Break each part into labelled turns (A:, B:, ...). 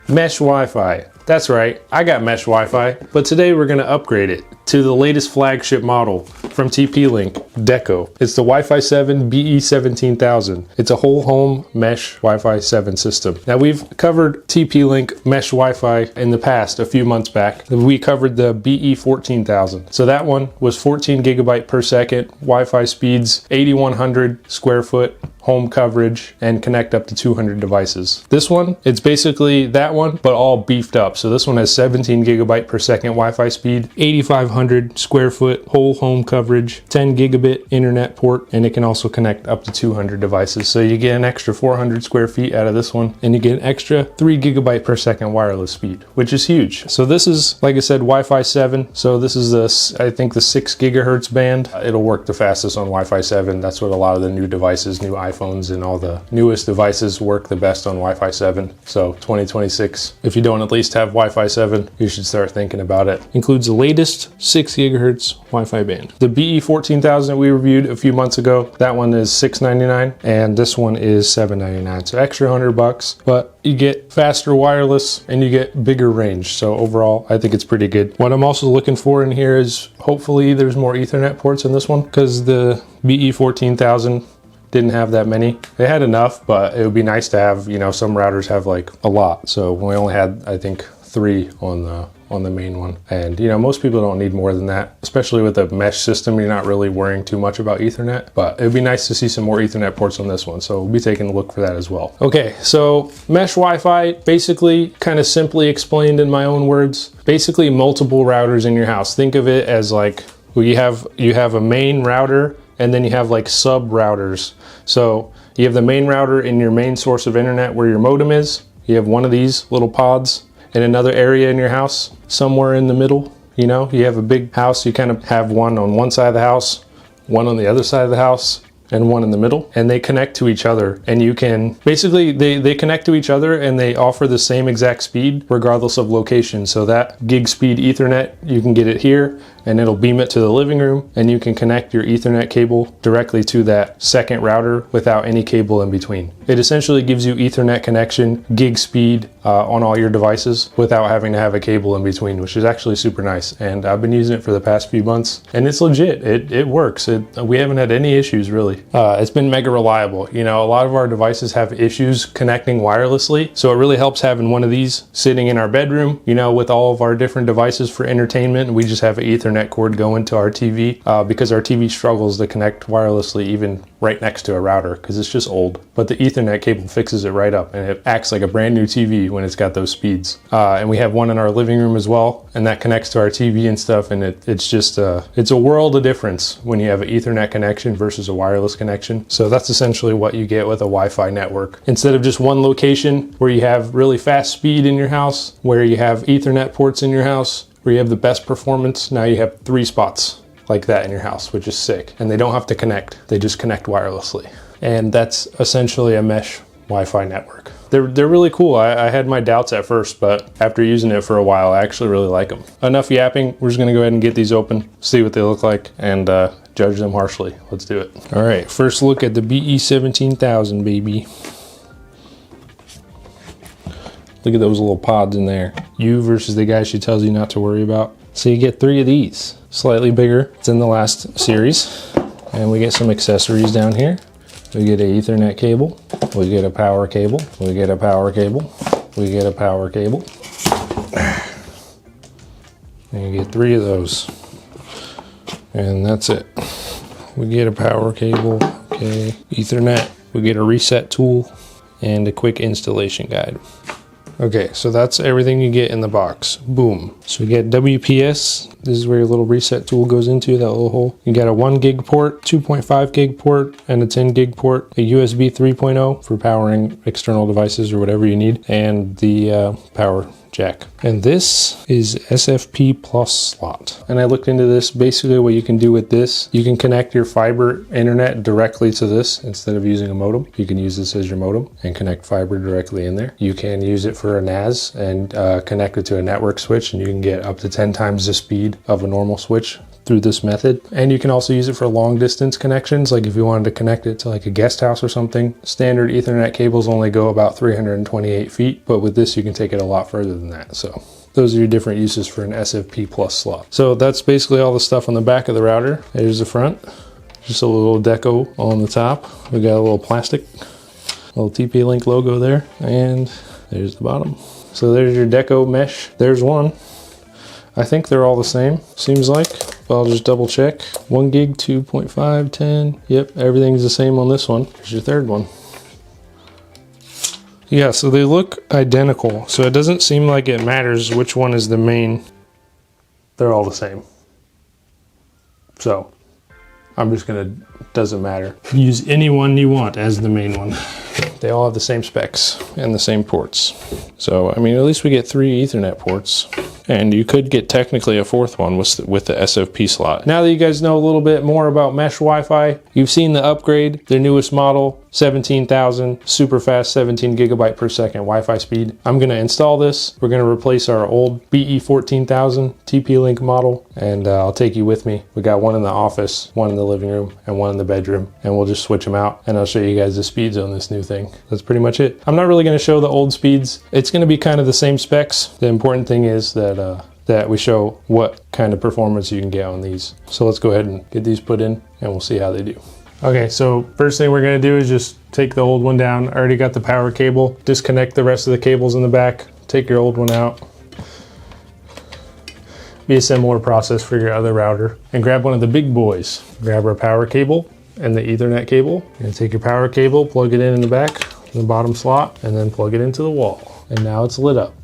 A: Mesh Wi-Fi. That's right, I got mesh Wi-Fi, but today we're gonna upgrade it to the latest flagship model from TP-Link, Deco. It's the Wi-Fi 7 BE17000. It's a whole home mesh Wi-Fi 7 system. Now we've covered TP-Link mesh Wi-Fi in the past, a few months back. We covered the BE14000. So that one was 14 gigabyte per second, Wi-Fi speeds, 8100 square foot, home coverage, and connect up to 200 devices. This one, it's basically that one, but all beefed up. So this one has 17 gigabyte per second Wi-Fi speed, 8500 square foot whole home coverage, 10 gigabit internet port, and it can also connect up to 200 devices. So you get an extra 400 square feet out of this one, and you get an extra 3 gigabyte per second wireless speed, which is huge. So this is, like I said, Wi-Fi 7. So this is I think the 6 gigahertz band. It'll work the fastest on Wi-Fi 7. That's what a lot of the new devices, new iPhones and all the newest devices work the best on Wi-Fi 7. So 2026, if you don't at least have Wi-Fi 7, you should start thinking about it. Includes the latest 6 gigahertz Wi-Fi band. The BE14000 we reviewed a few months ago, that one is $699 and this one is $799. So extra $100, but you get faster wireless and you get bigger range. So overall, I think it's pretty good. What I'm also looking for in here is hopefully there's more Ethernet ports in this one, because the BE14000 didn't have that many. They had enough, but it would be nice to have, you know, some routers have like a lot. So we only had, I think, 3 on the main one. And you know, most people don't need more than that, especially with a mesh system. You're not really worrying too much about Ethernet, but it would be nice to see some more Ethernet ports on this one. So we'll be taking a look for that as well. Okay, so mesh Wi-Fi, basically, kind of simply explained in my own words, basically multiple routers in your house. Think of it as like, well, you have a main router, and then you have like sub routers. So you have the main router in your main source of internet where your modem is. You have one of these little pods in another area in your house, somewhere in the middle. You know, you have a big house, you kind of have one on one side of the house, one on the other side of the house, and one in the middle, and they connect to each other. And you can basically, they connect to each other and they offer the same exact speed regardless of location. So that gig speed Ethernet, you can get it here and it'll beam it to the living room, and you can connect your Ethernet cable directly to that second router without any cable in between. It essentially gives you Ethernet connection, gig speed on all your devices without having to have a cable in between, which is actually super nice. And I've been using it for the past few months and it's legit. It works. We haven't had any issues really. It's been mega reliable. You know, a lot of our devices have issues connecting wirelessly, so it really helps having one of these sitting in our bedroom, you know, with all of our different devices for entertainment. We just have an Ethernet cord going to our TV because our TV struggles to connect wirelessly even right next to a router because it's just old. But the Ethernet cable fixes it right up, and it acts like a brand new TV when it's got those speeds. And we have one in our living room as well, and that connects to our TV and stuff, and it's just it's a world of difference when you have an Ethernet connection versus a wireless connection. So that's essentially what you get with a Wi-Fi network. Instead of just one location where you have really fast speed in your house, where you have Ethernet ports in your house, where you have the best performance, now you have 3 spots like that in your house, which is sick. And they don't have to connect, they just connect wirelessly. And that's essentially a mesh Wi-Fi network. They're really cool. I had my doubts at first, but after using it for a while, I actually really like them. Enough yapping, we're just gonna go ahead and get these open, see what they look like, and judge them harshly. Let's do it. All right, first look at the BE17000, baby. Look at those little pods in there. You versus the guy she tells you not to worry about. So you get 3 of these, slightly bigger than the last series. And we get some accessories down here. We get an Ethernet cable, we get a power cable, we get a power cable, we get a power cable. And you get 3 of those. And that's it. We get a power cable, okay, Ethernet, we get a reset tool, and a quick installation guide. Okay, so that's everything you get in the box. Boom. So we get WPS. This is where your little reset tool goes into, that little hole. You got a 1 gig port, 2.5 gig port, and a 10 gig port, a USB 3.0 for powering external devices or whatever you need, and the power jack. And this is SFP Plus slot. And I looked into this. Basically what you can do with this, you can connect your fiber internet directly to this instead of using a modem. You can use this as your modem and connect fiber directly in there. You can use it for a NAS and connect it to a network switch, and you can get up to 10 times the speed of a normal switch through this method. And you can also use it for long distance connections, like if you wanted to connect it to like a guest house or something. Standard Ethernet cables only go about 328 feet, but with this you can take it a lot further than that. So those are your different uses for an SFP plus slot. So that's basically all the stuff on the back of the router. There's the front, just a little Deco on the top. We got a little plastic, little TP-Link logo there, and there's the bottom. So there's your Deco mesh. There's one. I think they're all the same, seems like, but I'll just double check. 1 gig, 2.5, 10. Yep, everything's the same on this one. Here's your third one. Yeah, so they look identical, so it doesn't seem like it matters which one is the main. They're all the same. So I'm just gonna, doesn't matter. Use any one you want as the main one. They all have the same specs and the same ports. So, I mean, at least we get 3 Ethernet ports. And you could get technically a 4th one with the SFP slot. Now that you guys know a little bit more about mesh Wi-Fi, you've seen the upgrade, their newest model, 17,000, super fast 17 gigabyte per second Wi-Fi speed. I'm gonna install this. We're gonna replace our old BE14000 TP-Link model, and I'll take you with me. We got one in the office, one in the living room, and one in the bedroom, and we'll just switch them out, and I'll show you guys the speeds on this new thing. That's pretty much it. I'm not really gonna show the old speeds. It's gonna be kind of the same specs. The important thing is that that we show what kind of performance you can get on these. So let's go ahead and get these put in and we'll see how they do. Okay, so first thing we're gonna do is just take the old one down. I already got the power cable. Disconnect the rest of the cables in the back. Take your old one out. Be a similar process for your other router. And grab one of the big boys. Grab our power cable and the Ethernet cable. And take your power cable, plug it in the back, in the bottom slot, and then plug it into the wall. And now it's lit up.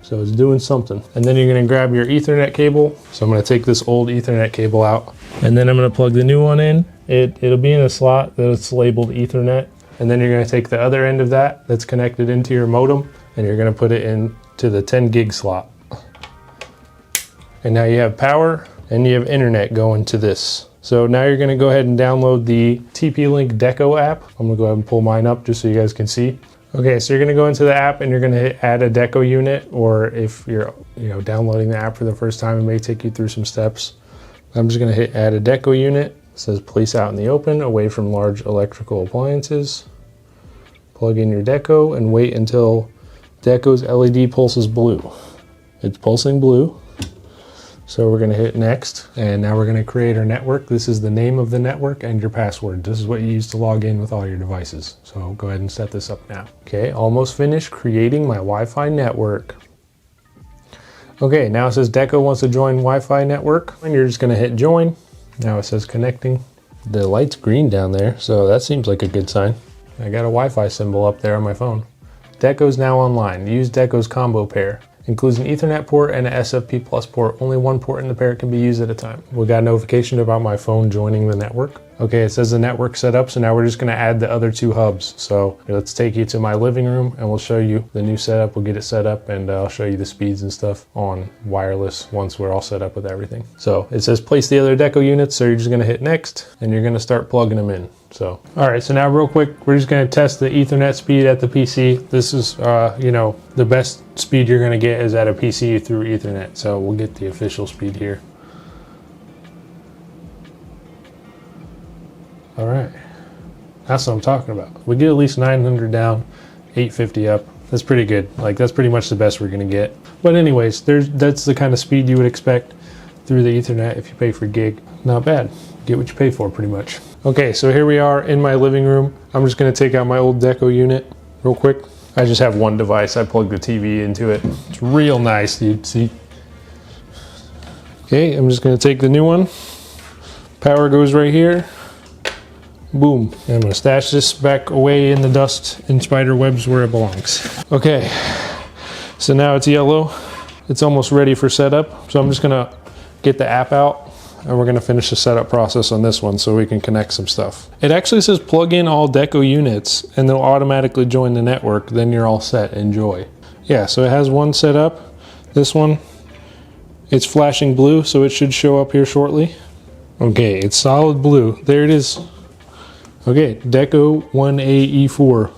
A: So it's doing something. And then you're gonna grab your Ethernet cable. So I'm gonna take this old Ethernet cable out, and then I'm gonna plug the new one in. It'll be in a slot that's labeled Ethernet. And then you're gonna take the other end of that that's connected into your modem, and you're gonna put it into the 10 gig slot. And now you have power and you have internet going to this. So now you're gonna go ahead and download the TP-Link Deco app. I'm gonna go ahead and pull mine up just so you guys can see. Okay, so you're gonna go into the app and you're gonna hit add a Deco unit, or if you're downloading the app for the first time, it may take you through some steps. I'm just gonna hit add a Deco unit. It says place out in the open, away from large electrical appliances. Plug in your Deco and wait until Deco's LED pulses blue. It's pulsing blue. So we're gonna hit next, and now we're gonna create our network. This is the name of the network and your password. This is what you use to log in with all your devices. So go ahead and set this up now. Okay, almost finished creating my Wi-Fi network. Okay, now it says Deco wants to join Wi-Fi network, and you're just gonna hit join. Now it says connecting. The light's green down there, so that seems like a good sign. I got a Wi-Fi symbol up there on my phone. Deco's now online. Use Deco's combo pair. Includes an Ethernet port and an SFP Plus port. Only one port in the pair can be used at a time. We got a notification about my phone joining the network. Okay, it says the network set up, so now we're just gonna add the other 2 hubs. So let's take you to my living room and we'll show you the new setup. We'll get it set up and I'll show you the speeds and stuff on wireless once we're all set up with everything. So it says place the other Deco units, so you're just gonna hit next and you're gonna start plugging them in. So, all right, so now real quick, we're just gonna test the Ethernet speed at the PC. This is, the best speed you're gonna get is at a PC through Ethernet. So we'll get the official speed here. All right, that's what I'm talking about. We get at least 900 down, 850 up. That's pretty good. Like, that's pretty much the best we're gonna get. But anyways, that's the kind of speed you would expect through the Ethernet if you pay for gig. Not bad. Get what you pay for, pretty much. Okay, so here we are in my living room. I'm just gonna take out my old Deco unit real quick. I just have one device. I plug the TV into it. It's real nice, dude. See? Okay, I'm just gonna take the new one. Power goes right here. Boom. And I'm gonna stash this back away in the dust and spider webs where it belongs. Okay, so now it's yellow. It's almost ready for setup. So I'm just gonna get the app out and we're gonna finish the setup process on this one so we can connect some stuff. It actually says plug in all Deco units and they'll automatically join the network. Then you're all set, enjoy. Yeah, so it has one set up. This one, it's flashing blue, so it should show up here shortly. Okay, it's solid blue. There it is. Okay, Deco 1AE4.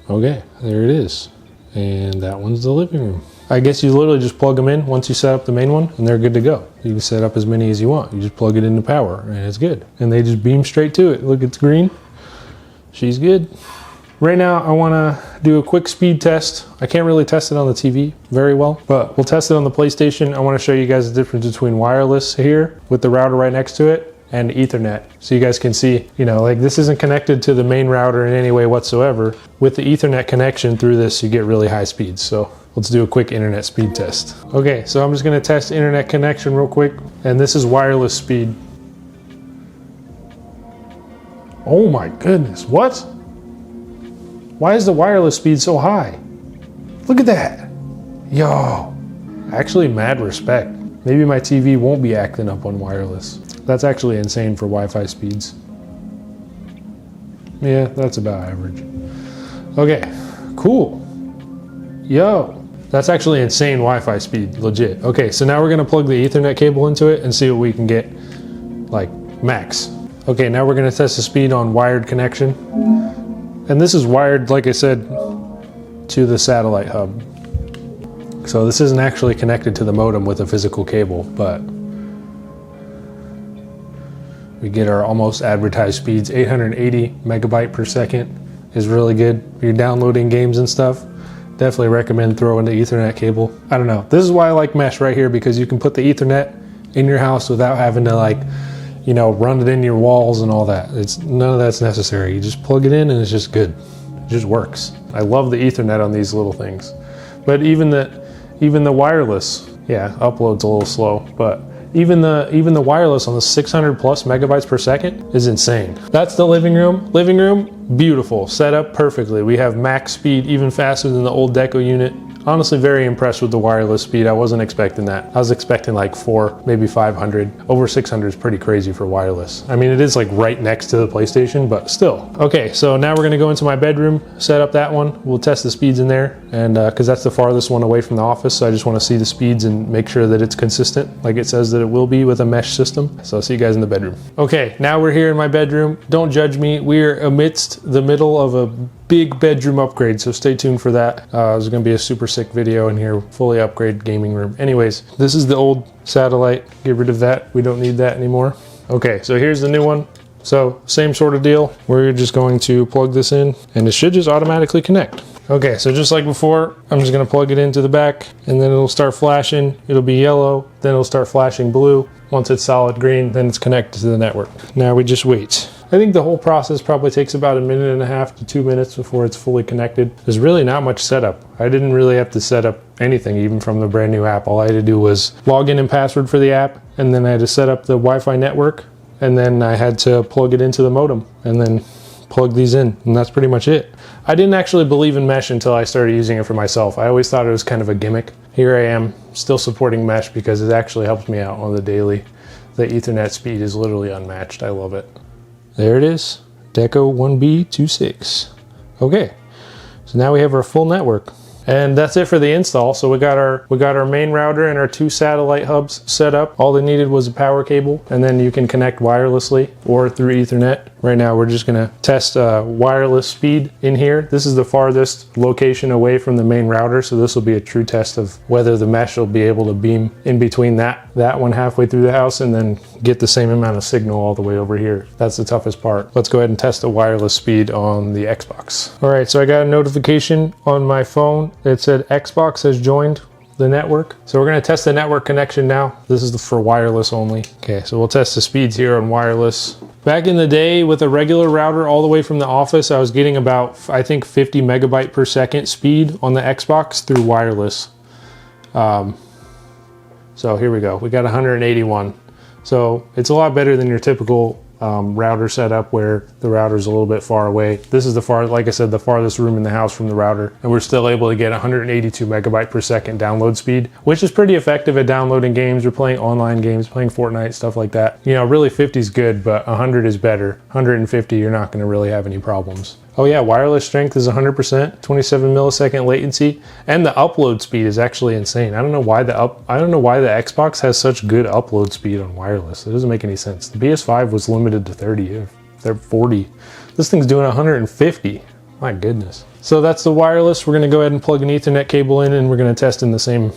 A: Okay, there it is. And that one's the living room. I guess you literally just plug them in once you set up the main one and they're good to go. You can set up as many as you want. You just plug it into power and it's good. And they just beam straight to it. Look, it's green. She's good. Right now I want to do a quick speed test. I can't really test it on the TV very well, but we'll test it on the PlayStation. I want to show you guys the difference between wireless here with the router right next to it and Ethernet. So you guys can see, you know, like this isn't connected to the main router in any way whatsoever. With the Ethernet connection through this, you get really high speeds. So let's do a quick internet speed test. Okay, so I'm just gonna test internet connection real quick. And this is wireless speed. Oh my goodness, what? Why is the wireless speed so high? Look at that. Yo, actually mad respect. Maybe my TV won't be acting up on wireless. That's actually insane for Wi-Fi speeds. Yeah, that's about average. Okay, cool. Yo, that's actually insane Wi-Fi speed, legit. Okay, so now we're gonna plug the Ethernet cable into it and see what we can get, like, max. Okay, now we're gonna test the speed on wired connection. And this is wired, like I said, to the satellite hub. So this isn't actually connected to the modem with a physical cable, but we get our almost advertised speeds. 880 megabyte per second is really good. If you're downloading games and stuff, definitely recommend throwing the Ethernet cable. I don't know. This is why I like mesh right here, because you can put the Ethernet in your house without having to, like, you know, run it in your walls and all that. None of that's necessary. You just plug it in and it's just good. It just works. I love the Ethernet on these little things. But even the wireless, yeah, upload's a little slow, but even the wireless on the 600 plus megabytes per second is insane. That's the living room. Living room, beautiful, set up perfectly. We have max speed, even faster than the old Deco unit. Honestly, very impressed with the wireless speed. I wasn't expecting that. I was expecting like 4, maybe 500. Over 600 is pretty crazy for wireless. I mean, it is like right next to the PlayStation, but still. Okay, so now we're gonna go into my bedroom, set up that one. We'll test the speeds in there, and because that's the farthest one away from the office, so I just wanna see the speeds and make sure that it's consistent, like it says that it will be with a mesh system. So I'll see you guys in the bedroom. Okay, now we're here in my bedroom. Don't judge me. We're amidst the middle of a big bedroom upgrade, so stay tuned for that. There's gonna be a super sick video in here, fully upgrade gaming room. Anyways, this is the old satellite. Get rid of that. We don't need that anymore. Okay, so here's the new one. So same sort of deal. We're just going to plug this in and it should just automatically connect. Okay, so just like before, I'm just gonna plug it into the back and then it'll start flashing. It'll be yellow, then it'll start flashing blue. Once it's solid green, then it's connected to the network. Now we just wait. I think the whole process probably takes about 1.5 to 2 minutes before it's fully connected. There's really not much setup. I didn't really have to set up anything, even from the brand new app. All I had to do was log in and password for the app, and then I had to set up the Wi-Fi network, and then I had to plug it into the modem, and then plug these in, and that's pretty much it. I didn't actually believe in mesh until I started using it for myself. I always thought it was kind of a gimmick. Here I am, still supporting mesh because it actually helps me out on the daily. The Ethernet speed is literally unmatched. I love it. There it is, Deco 1B26. Okay, so now we have our full network. And that's it for the install. So we got our main router and our 2 satellite hubs set up. All they needed was a power cable, and then you can connect wirelessly or through Ethernet. Right now we're just gonna test wireless speed in here. This is the farthest location away from the main router, so this will be a true test of whether the mesh will be able to beam in between that one halfway through the house and then get the same amount of signal all the way over here. That's the toughest part. Let's go ahead and test the wireless speed on the Xbox. All right, so I got a notification on my phone. It said Xbox has joined the network. So we're gonna test the network connection now. This is for wireless only. Okay, so we'll test the speeds here on wireless. Back in the day with a regular router all the way from the office, I was getting about, I think, 50 megabyte per second speed on the Xbox through wireless. So here we go. We got 181. So it's a lot better than your typical router setup where the router's a little bit far away. This is like I said, the farthest room in the house from the router, and we're still able to get 182 megabyte per second download speed, which is pretty effective at downloading games or playing online games, playing Fortnite, stuff like that. You know, really 50 is good, but 100 is better. 150, you're not going to really have any problems. Oh yeah, wireless strength is 100%, 27 millisecond latency, and the upload speed is actually insane. I don't know why the Xbox has such good upload speed on wireless. It doesn't make any sense. The PS5 was limited to 30, they're 40. This thing's doing 150. My goodness. So that's the wireless. We're gonna go ahead and plug an Ethernet cable in, and we're gonna test in the same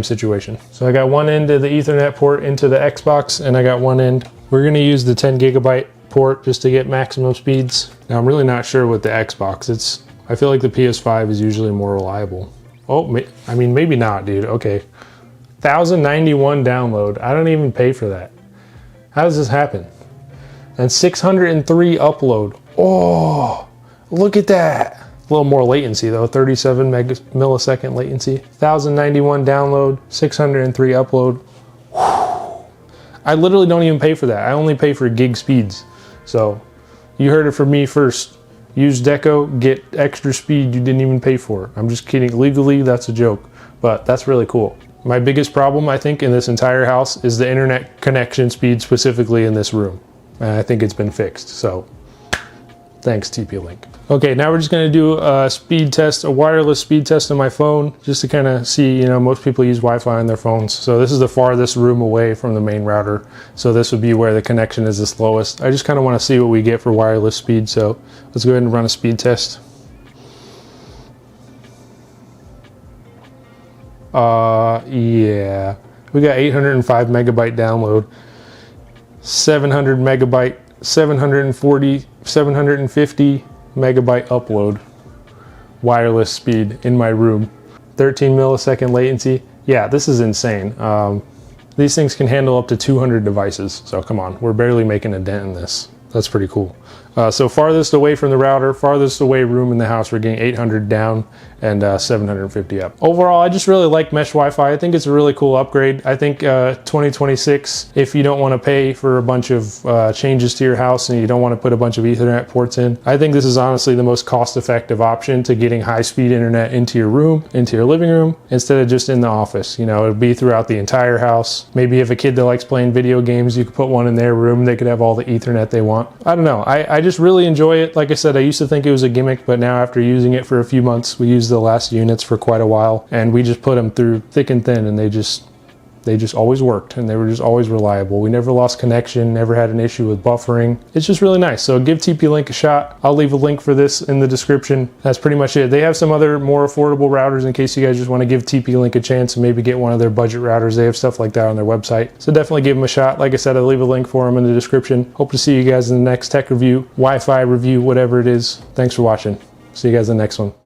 A: situation. So I got one end of the Ethernet port into the Xbox, and I got one end. We're gonna use the 10 gigabyte port just to get maximum speeds. Now I'm really not sure with the Xbox. I feel like the PS5 is usually more reliable. Oh, I mean, maybe not, dude. Okay. 1091 download. I don't even pay for that. How does this happen? And 603 upload. Oh, look at that. A little more latency though, 37 millisecond latency. 1091 download, 603 upload. Whew. I literally don't even pay for that. I only pay for gig speeds. So you heard it from me first. Use Deco, get extra speed you didn't even pay for. I'm just kidding. Legally, that's a joke, but that's really cool. My biggest problem, I think, in this entire house is the internet connection speed, specifically in this room. And I think it's been fixed, so thanks TP-Link. Okay, now we're just gonna do a speed test, a wireless speed test on my phone, just to kind of see, you know, most people use Wi-Fi on their phones. So this is the farthest room away from the main router. So this would be where the connection is the slowest. I just kind of want to see what we get for wireless speed. So let's go ahead and run a speed test. Yeah, we got 805 megabyte download, 700 megabyte, 750 megabyte upload, wireless speed in my room, 13 millisecond latency. Yeah, this is insane. These things can handle up to 200 devices. So come on, we're barely making a dent in this. That's pretty cool. So farthest away from the router, farthest away room in the house, we're getting 800 down and 750 up. Overall, I just really like mesh Wi-Fi. I think it's a really cool upgrade. I think 2026, if you don't want to pay for a bunch of changes to your house and you don't want to put a bunch of Ethernet ports in, I think this is honestly the most cost-effective option to getting high-speed internet into your room, into your living room, instead of just in the office. You know, it'd be throughout the entire house. Maybe you have a kid that likes playing video games, you could put one in their room, they could have all the Ethernet they want. I don't know, I just really enjoy it. Like I said, I used to think it was a gimmick, but now after using it for a few months, we used the last units for quite a while, and we just put them through thick and thin, and they just always worked, and they were just always reliable. We never lost connection, never had an issue with buffering. It's just really nice. So give TP-Link a shot. I'll leave a link for this in the description. That's pretty much it. They have some other more affordable routers in case you guys just want to give TP-Link a chance and maybe get one of their budget routers. They have stuff like that on their website. So definitely give them a shot. Like I said, I'll leave a link for them in the description. Hope to see you guys in the next tech review, Wi-Fi review, whatever it is. Thanks for watching. See you guys in the next one.